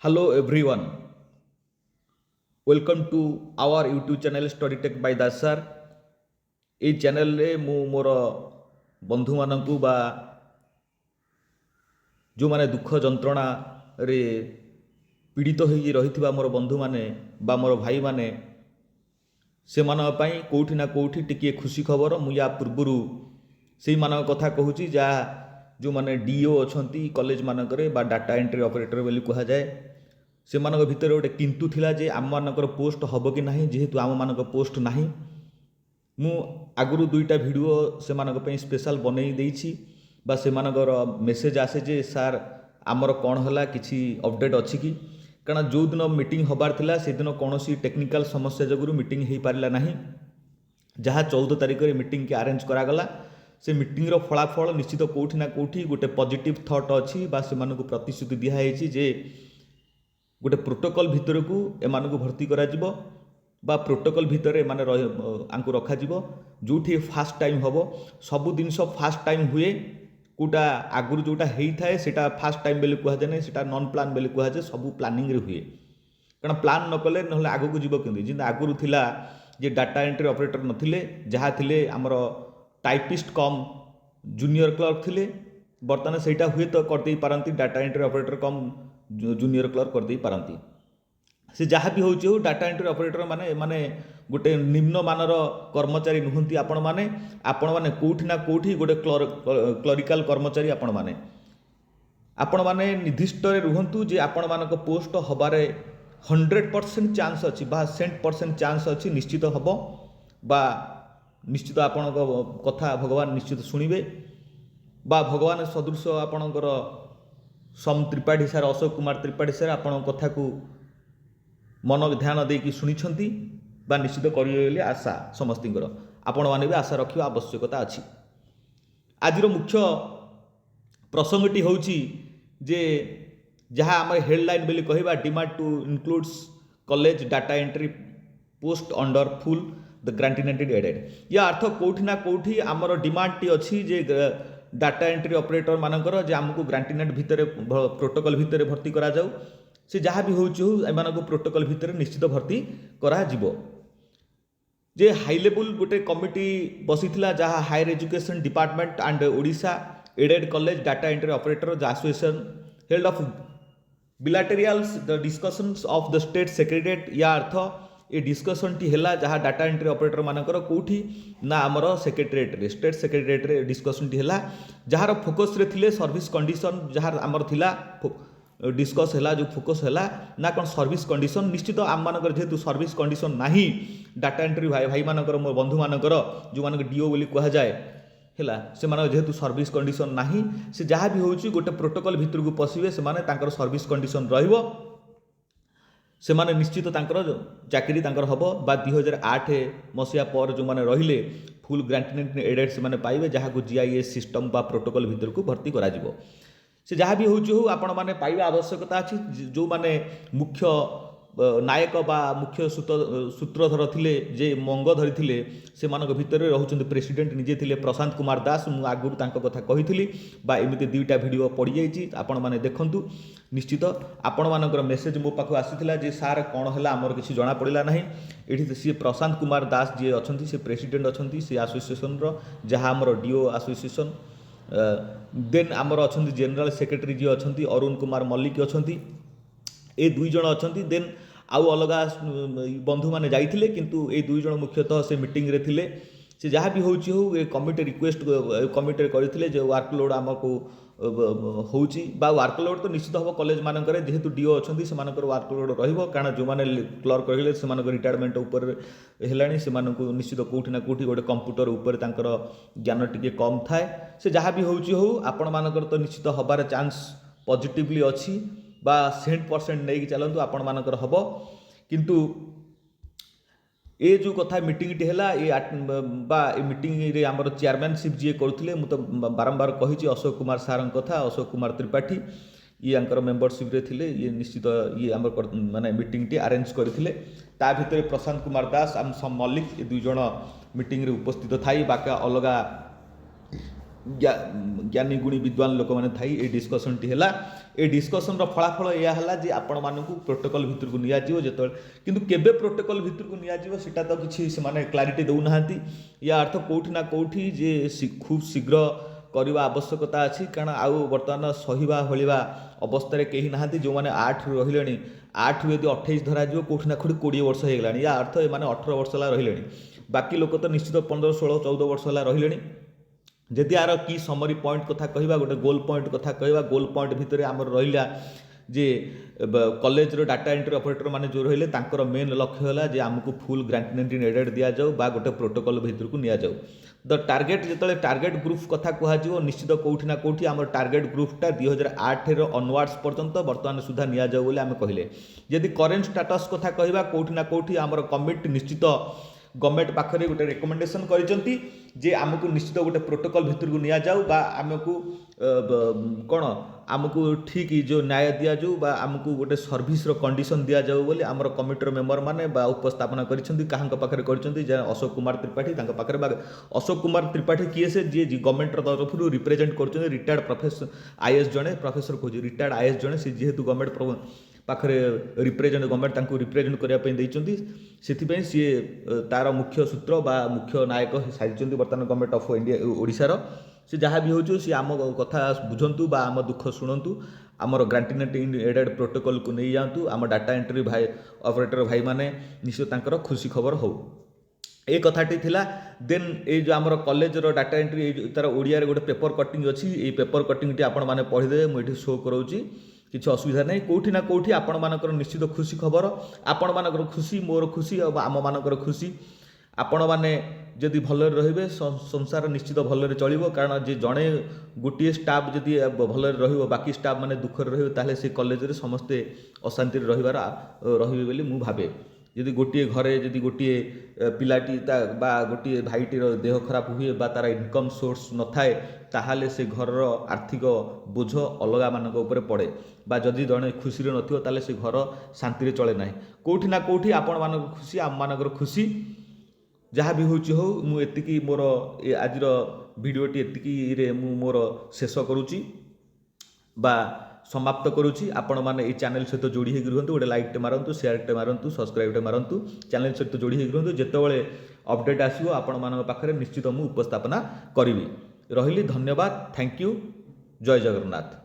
Hello everyone, welcome to our YouTube channel Story Tech by Das sir. এই ଚ୍ୟାନେଲରେ ମୁଁ ମୋର ବନ୍ଧୁମାନଙ୍କୁ ବା ଯେଉଁମାନେ ଦୁଃଖ ଯନ୍ତ୍ରଣାରେ ପୀଡ଼ିତ ହୋଇ ରହିଥିବା ମୋର ବନ୍ଧୁମାନେ ବା ମୋର ଭାଇମାନେ ସେମାନଙ୍କ ପାଇଁ କେଉଁଠି ନା କେଉଁଠି ଟିକିଏ ଖୁସି ଖବର। ମୁଁ ୟା ପୂର୍ବରୁ ସେଇମାନଙ୍କ କଥା କହୁଛି ଯାହା ଯେଉଁମାନେ DO ଅଛନ୍ତି କଲେଜ ମାନଙ୍କରେ ବା ଡାଟା ଏଣ୍ଟ୍ରି ଅପରେଟର ବୋଲି କୁହାଯାଏ, ସେମାନଙ୍କ ଭିତରେ ଗୋଟେ କିନ୍ତୁ ଥିଲା ଯେ ଆମମାନଙ୍କର ପୋଷ୍ଟ ହେବ କି ନାହିଁ। ଯେହେତୁ ଆମମାନଙ୍କ ପୋଷ୍ଟ ନାହିଁ, ମୁଁ ଆଗରୁ ଦୁଇଟା ଭିଡ଼ିଓ ସେମାନଙ୍କ ପାଇଁ ସ୍ପେଶାଲ ବନେଇ ଦେଇଛି ବା ସେମାନଙ୍କର ମେସେଜ ଆସେ ଯେ ସାର୍ ଆମର କ'ଣ ହେଲା, କିଛି ଅପଡ଼େଟ୍ ଅଛି କି। କାରଣ ଯେଉଁଦିନ ମିଟିଂ ହେବାର ଥିଲା ସେଦିନ କୌଣସି ଟେକ୍ନିକାଲ ସମସ୍ୟା ଯୋଗୁଁ ମିଟିଂ ହୋଇପାରିଲା ନାହିଁ। ଯାହା 14 ତାରିଖରେ ମିଟିଂକି ଆରେଞ୍ଜ କରାଗଲା, ସେ ମିଟିଂର ଫଳାଫଳ ନିଶ୍ଚିତ କେଉଁଠି ନା କେଉଁଠି ଗୋଟେ ପଜିଟିଭ୍ ଥଟ୍ ଅଛି ବା ସେମାନଙ୍କୁ ପ୍ରତିଶ୍ରୁତି ଦିଆହେଇଛି ଯେ ଗୋଟେ ପ୍ରୋଟୋକଲ୍ ଭିତରକୁ ଏମାନଙ୍କୁ ଭର୍ତ୍ତି କରାଯିବ ବା ପ୍ରୋଟୋକଲ୍ ଭିତରେ ଏମାନେ ଆଙ୍କୁ ରଖାଯିବ। ଯେଉଁଠି ଫାଷ୍ଟ ଟାଇମ୍ ହେବ, ସବୁ ଜିନିଷ ଫାଷ୍ଟ ଟାଇମ୍ ହୁଏ। କେଉଁଟା ଆଗରୁ ଯେଉଁଟା ହେଇଥାଏ ସେଇଟା ଫାଷ୍ଟ ଟାଇମ୍ ବୋଲି କୁହାଯାଏ ନାହିଁ, ସେଇଟା ନନ୍ ପ୍ଲାନ୍ ବୋଲି କୁହାଯାଏ। ସବୁ ପ୍ଲାନିଂରେ ହୁଏ, କାରଣ ପ୍ଲାନ୍ ନ କଲେ ନହେଲେ ଆଗକୁ ଯିବ କେମିତି। ଯେମିତି ଆଗରୁ ଥିଲା ଯେ ଡାଟା ଏଣ୍ଟ୍ରି ଅପରେଟର ନଥିଲେ, ଯାହା ଥିଲେ ଆମର ଟାଇପିଷ୍ଟ କମ୍ ଜୁନିୟର କ୍ଲର୍କ ଥିଲେ। ବର୍ତ୍ତମାନ ସେଇଟା ହୁଏ ତ କରିଦେଇ ପାରନ୍ତି, ଡାଟା ଏଣ୍ଟ୍ରି ଅପରେଟର କମ୍ ଜୁନିୟର କ୍ଲର୍କ କରିଦେଇ ପାରନ୍ତି। ସେ ଯାହା ବି ହେଉଛି ହଉ, ଡାଟା ଏଣ୍ଟ୍ରି ଅପରେଟର ମାନେ ଏମାନେ ଗୋଟେ ନିମ୍ନମାନର କର୍ମଚାରୀ ନୁହନ୍ତି। ଆପଣମାନେ କେଉଁଠି ନା କେଉଁଠି ଗୋଟେ କ୍ଲରିକାଲ କର୍ମଚାରୀ। ଆପଣମାନେ ନିର୍ଦ୍ଦିଷ୍ଟରେ ରୁହନ୍ତୁ ଯେ ଆପଣମାନଙ୍କ ପୋଷ୍ଟ ହେବାରେ 100% ଚାନ୍ସ ଅଛି ବା 100% ଚାନ୍ସ ଅଛି, ନିଶ୍ଚିତ ହେବ ବା ନିଶ୍ଚିତ ଆପଣଙ୍କ କଥା ଭଗବାନ ନିଶ୍ଚିତ ଶୁଣିବେ ବା ଭଗବାନ ସଦୃଶ ଆପଣଙ୍କର ସୋମ ତ୍ରିପାଠୀ ସାର୍, ଅଶୋକ କୁମାର ତ୍ରିପାଠୀ ସାର୍ ଆପଣଙ୍କ କଥାକୁ ମନ ଧ୍ୟାନ ଦେଇକି ଶୁଣିଛନ୍ତି ବା ନିଶ୍ଚିତ କରିବେ ବୋଲି ଆଶା ସମସ୍ତଙ୍କର। ଆପଣମାନେ ବି ଆଶା ରଖିବା ଆବଶ୍ୟକତା ଅଛି। ଆଜିର ମୁଖ୍ୟ ପ୍ରସଙ୍ଗଟି ହେଉଛି ଯେ ଯାହା ଆମେ ହେଡ଼ଲାଇନ୍ ବୋଲି କହିବା, demand to includes college data entry post under full the grant in aided aided. ୟା ଅର୍ଥ କେଉଁଠି ନା କେଉଁଠି ଆମର ଡିମାଣ୍ଡଟି ଅଛି ଯେ ଡାଟା ଏଣ୍ଟ୍ରି ଅପରେଟର ମାନଙ୍କର ଯେ ଆମକୁ ଗ୍ରାଣ୍ଟିନେଟ୍ ଭିତରେ ପ୍ରୋଟୋକଲ୍ ଭିତରେ ଭର୍ତ୍ତି କରାଯାଉ। ସେ ଯାହା ବି ହେଉଛି ହଉ, ଏମାନଙ୍କୁ ପ୍ରୋଟୋକଲ୍ ଭିତରେ ନିଶ୍ଚିତ ଭର୍ତ୍ତି କରାଯିବ। ଯେ ହାଇ ଲେବୁଲ ଗୋଟେ କମିଟି ବସିଥିଲା, ଯାହା higher education department and Odisha added college data entry operator association held of bilaterals the discussions of the state secretariat। या अर्थ ये डिस्कसनटी है जहाँ डाटा एंट्री ऑपरेटर मानकर कौटी ना आमर सेक्रेटेरिएट रे, स्टेट सेक्रेटेरिएट रे डिस्कसनटी है जार फोकस रे थिले सर्विस कंडीशन। जहाँ आमर थिला डिस्कस है जो फोकस है ना कौन सर्विस कंडीशन। निश्चित आम मानकर जेहेतु सर्विस कंडीशन नहीं, डाटा एंट्री भाई मानकर मोर बंधु मानकर जो मानक DO बोली कह जाए है, से जेहेतु सर्विस कंडीशन नहीं, से जहाँ भी होची गोटे प्रोटोकॉल भितर को पशिबे, से माने तांकर सर्विस कंडीशन रहिबो, से माने निश्चित तांकर चाकरी तांकर हबो बा 2008 मसिया पर जो माने रहिले फुल ग्रांटिनेट एडेड से माने पाइबे, जहाँ को GIS सिस्टम बा प्रोटोकॉल भितर को भर्ती करा जिवो। से जहाँ भी होची हो आपण माने पाइबा आवश्यकता अछि। जो माने मुख्य नायक बा मुख्य सूत्रधर थिले जे मंगधरी थिले, से मानक भितर रहउछन्ति प्रेसिडेंट निजे थिले प्रशांत कुमार दास। मु आगुर तांको कथा कहिथिली बा एमिति दुईटा वीडियो पड़ी जाइछि, आपण माने देखंतु। निश्चित आपण मानकर मेसेज मो पाखु आसीथिला जे सार कोन हला हमर किछि जणा पड़िला नाही। एठी से प्रशांत कुमार दास जे अछन्ति, से प्रेसिडेंट अछन्ति से एसोसिएशन रो, जहाँ हमर DO एसोसिएशन। देन आमर अछन्ति जनरल सेक्रेटरी जे अछन्ति अरुण कुमार मल्लिक अछन्ति। ए दुई जण अछन्ति। देन आउ अलगा बंधु माने जाइथिले, किंतु ए दुई जण मुख्यतः से मीटिंग रे थिले। से जहाँ भी होची हो, ए कमिटी रिक्वेस्ट कमिटी करथिले जे वर्कलोड आमको होची बा वर्कलोड तो निश्चित हम कॉलेज मानकर जेहेतु DO अछन्ति से मानकर वर्कलोड रहिबो। कारण जो माने क्लर्क रहिले से मानकर रिटायरमेंट ऊपर हेलानी, से मानकु निश्चित कोठी ना कोठी गोटे कंप्यूटर ऊपर तांकर ज्ञान टिके कम थाए। से जहाँ भी होची हो, आपण मानकर तो निश्चित हबार चांस पॉजिटिवली अछि बा 100% नहीं चलतु आपण मानकर हम। किंतु ए जो कथा मीटिंगटी है ये मीटिंग रे आमर चेयरमैनशिप जी करुले, मु तो बारंबार कही अशोक कुमार सार कथा, अशोक कुमार त्रिपाठी ये आंकर मेंबरशिप रे थिले। ये निश्चित ये आमर माने मीटिंगटी अरेंज करथिले। ता भितर प्रशांत कुमार दास आम मल्लिक ये दुई जण मीटिंग रे उपस्थित थाई, बाका अलगा ज्ञानी गुणी विद्वान लोक मैंने थी ये डिस्कसन टी है ये डिस्कसन फलाफल यह है जे आपण मानक प्रोटोकॉल भितर को निया जो किंतु केबे प्रोटोकॉल भितर को निया जीवो सेटा तो किसी से क्लारिटी दौना या अर्थ कौटी ना कौटी जे खूब शीघ्र करवा आवश्यकता अच्छी कारण आउ बर्तमान सहिबा हलिबा अवस्था कहीं ना जो मैंने 8 रही 8 यदि 28 धरा कौटी ना कौटी 20 वर्ष हो गलानी या अर्थ ये 18 वर्ष है रही बाकी लोक तो निश्चित 15 16 14 वर्ष है रही जदि यार की समरी पॉइंट कथा कहवा गोटे गोल पॉइंट कथा कहवा गोल पॉइंट भितर आमर रहा जे कॉलेज रो डाटा एंट्री ऑपरेटर माने जो रहिले तांकर मेन लक्ष्य होला जे आमको फुल ग्रांटिनेटिव एडेड दिया जाऊ बा गोटे प्रोटोकॉल भितर को निया जाऊ द टार्गेट जिते टार्गेट ग्रुप कथा कहजिवो निश्चित कौटी ना कौटी आम टार्गेट ग्रुपटा 2008 अनवार्ड्स पर्यंत बर्तमान सुधा निया जाऊ बोली आम कहले यदि करेन्ट स्टाटस कथा कहवा कौटी ना कौटी आमर कमिट निश्चित गवर्नमेंट पाखरे गोटे रिकमेंडेशन करिसेंती जे आमको निश्चित गोटे प्रोटोकॉल भितर को निया जाऊ बा आमको कौन आमको ठीक जो न्याय दिया जाऊ बा आमको गोटे सर्विस रो कंडीशन दिया जाऊ बोली आमर कमिटर मेंबर माने बा उपस्थापना करिसेंती काहां पाखरे करिसेंती जे अशोक कुमार त्रिपाठी तांका पाखरे बा अशोक कुमार त्रिपाठी किए से जे गवर्नमेंट तरफ रिप्रेजेंट करछन रिटायर्ड प्रोफेसर आईएएस जने प्रोफेसर खोज रिटायर्ड आईएएस जने से जेहेतु गवर्नमेंट पाखरे रिप्रेजेंट गवर्नमेंट तांको रिप्रेजेंट करने देइचंती सेथिपई सी तार मुख्य सूत्र बा मुख्य नायक साजिचंती बर्तमान गवर्नमेंट ऑफ इंडिया ओडिशार से जहाँ भी हो सी आम कथा बुझंतु बा आम दुख शुणु आमर ग्रांटिनेट एडेड प्रोटोकॉल को नहीं जातु आम डाटा एंट्री भाई ऑपरेटर भाई माने निश्चित तांकर खुशी खबर हो ए कथाटी थिला देन ए जो आमर कॉलेज रो डाटा एंट्री तार ओडिया रे गोटे पेपर कटिंग अछि ए पेपर कटिंग टी आपण माने पढिदे मु एठी शो करोची किसी असुविधा नहीं कौटी ना कौटी आपण मानकर निश्चित खुशी खबर आपण मानकर खुशी मोर खुशी और आम मानकर खुशी आपण माने जदि भल रहिबे संसार निश्चित भल चलिबो कारण जे जड़े गोटे स्टाफ जदि भल रहिबो बाकी स्टाफ माने दुखर रहिबे ताले से कॉलेज रे समस्ते अशांति रहिबार रहिबे बोली मु भाबे जदि गोटे घरे जदि गोटे पिलाटी बा गोटे भाईटीर देह खराब हुए बा तार इनकम सोर्स न थाए ताहाले से घर आर्थिक बोझ अलगा मानक ऊपर पड़े बा जदि जड़े खुशी नथिबो ताले से घर शांति रे चले नाही कोठी ना कोठी आपण मानक खुशी आम मानकर खुशी जहाँ भी होची हो मु एतिकी मोर आजिर भिडियोटी एतिकी रे मु मोर शेष करूची बा समाप्त करुच्ची आपण मैंने ये चैनल सहित जोड़ी होगी रुहतु गोटे लाइक टे मारतु शेयर टे मारतु सब्सक्राइब टे मारतु चैनल सहित जोड़ी होगी रुहतु जितेबाला अपडेट आसो आपण मान पाखरे निश्चित मु उपस्थापना करी रही धन्यवाद थैंक यू जय जगन्नाथ।